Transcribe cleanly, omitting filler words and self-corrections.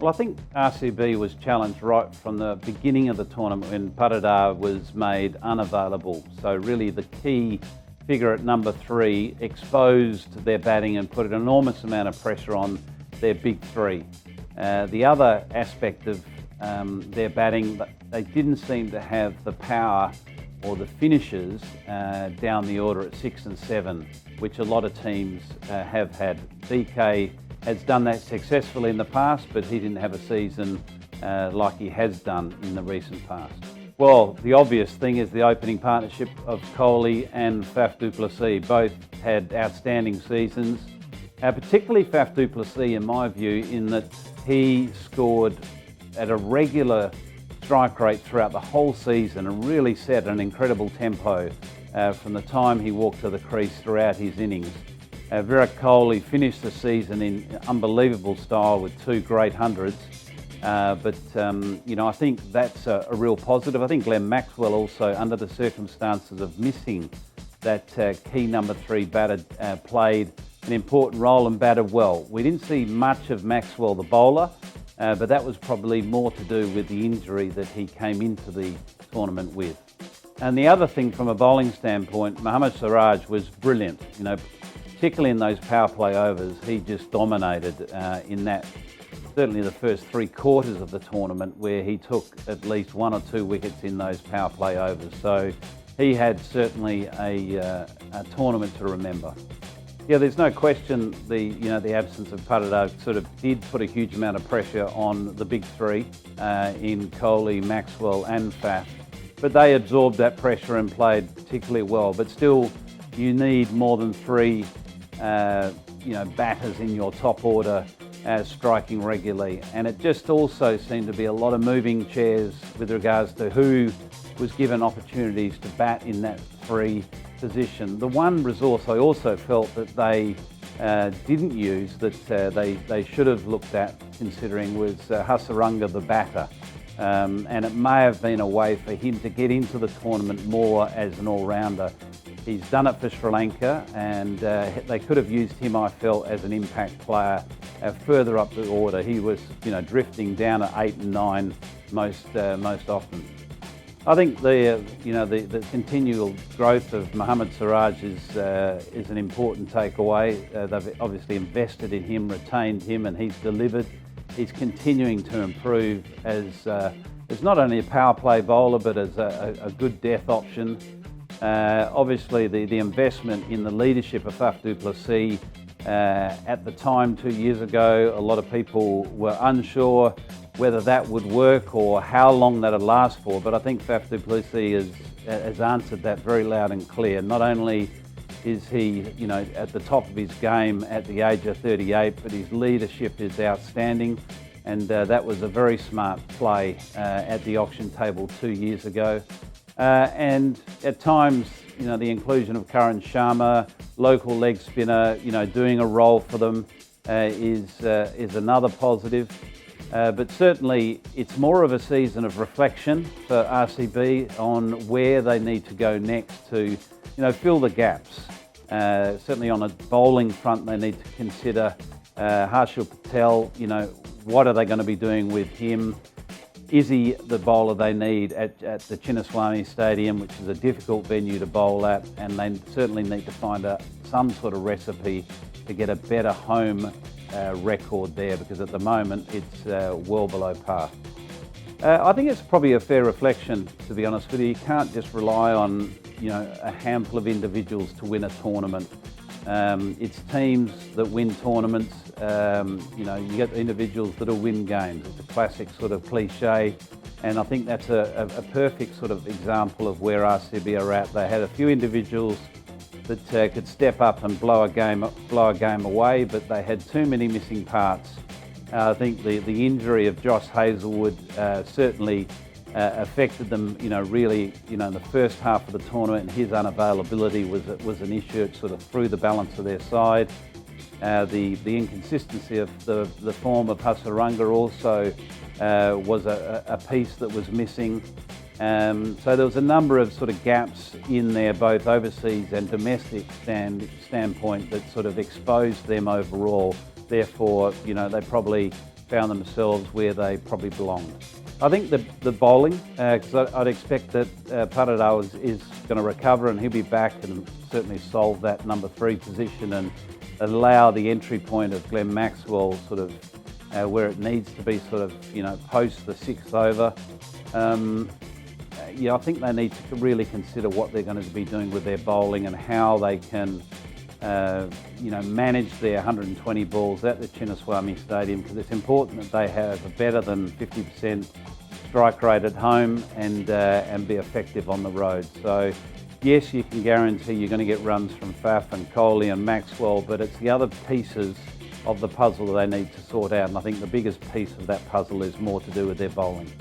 Well, I think RCB was challenged right from the beginning of the tournament when Paradar was made unavailable. So really the key figure at number 3 exposed their batting and put an enormous amount of pressure on their big 3. The other aspect of their batting, they didn't seem to have the power or the finishes down the order at 6 and 7, which a lot of teams have had. BK has done that successfully in the past, but he didn't have a season like he has done in the recent past. Well, the obvious thing is the opening partnership of Kohli and Faf du Plessis. Both had outstanding seasons, particularly Faf du Plessis in my view, in that he scored at a regular strike rate throughout the whole season and really set an incredible tempo from the time he walked to the crease throughout his innings. Virat Kohli finished the season in unbelievable style with 2 great hundreds, but I think that's a real positive. I think Glenn Maxwell also, under the circumstances of missing that key number 3 batter, played an important role and batted well. We didn't see much of Maxwell the bowler, but that was probably more to do with the injury that he came into the tournament with. And the other thing from a bowling standpoint, Mohammad Siraj was brilliant. Particularly in those power play overs, he just dominated in that, certainly the first 3 quarters of the tournament, where he took at least 1 or 2 wickets in those power play overs. So he had certainly a tournament to remember. Yeah, there's no question the absence of Paradar sort of did put a huge amount of pressure on the big 3 in Kohli, Maxwell and Faf, but they absorbed that pressure and played particularly well. But still, you need more than 3 batters in your top order striking regularly, and it just also seemed to be a lot of moving chairs with regards to who was given opportunities to bat in that 3 position. The one resource I also felt that they didn't use that they should have looked at considering was Hasaranga the batter, and it may have been a way for him to get into the tournament more as an all-rounder. He's done it for Sri Lanka, and they could have used him, I felt, as an impact player further up the order. He was, drifting down at 8 and 9 most often. I think the continual growth of Mohammad Siraj is an important takeaway. They've obviously invested in him, retained him, and he's delivered. He's continuing to improve as not only a power play bowler, but as a good death option. Obviously, the investment in the leadership of Faf du Plessis at the time 2 years ago, a lot of people were unsure whether that would work or how long that'd last for. But I think Faf du Plessis has answered that very loud and clear. Not only is he, at the top of his game at the age of 38, but his leadership is outstanding. And that was a very smart play at the auction table 2 years ago. And at times, the inclusion of Karan Sharma, local leg spinner, doing a role for them is another positive. But certainly, it's more of a season of reflection for RCB on where they need to go next to, fill the gaps. Certainly on a bowling front, they need to consider Harshal Patel. What are they going to be doing with him? Is he the bowler they need at the Chinnaswamy Stadium, which is a difficult venue to bowl at, and they certainly need to find some sort of recipe to get a better home record there, because at the moment it's well below par. I think it's probably a fair reflection, to be honest with you. You can't just rely on a handful of individuals to win a tournament. It's teams that win tournaments. You get individuals that'll win games. It's a classic sort of cliche, and I think that's a perfect sort of example of where RCB are at. They had a few individuals that could step up and blow a game away, but they had too many missing parts. I think the injury of Josh Hazlewood certainly affected them, really, in the first half of the tournament, and his unavailability was an issue. It sort of threw the balance of their side. The inconsistency of the form of Hasaranga also was a piece that was missing. So there was a number of sort of gaps in there, both overseas and domestic standpoint, that sort of exposed them overall. Therefore, they probably found themselves where they probably belonged. I think the bowling, because I'd expect that Parado is going to recover and he'll be back and certainly solve that number 3 position and allow the entry point of Glenn Maxwell sort of where it needs to be, sort of, post the 6th over. I think they need to really consider what they're going to be doing with their bowling and how they can manage their 120 balls at the Chinnaswamy Stadium, because it's important that they have a better than 50% strike rate at home and be effective on the road. So yes, you can guarantee you're going to get runs from Faf and Kohli and Maxwell, but it's the other pieces of the puzzle that they need to sort out, and I think the biggest piece of that puzzle is more to do with their bowling.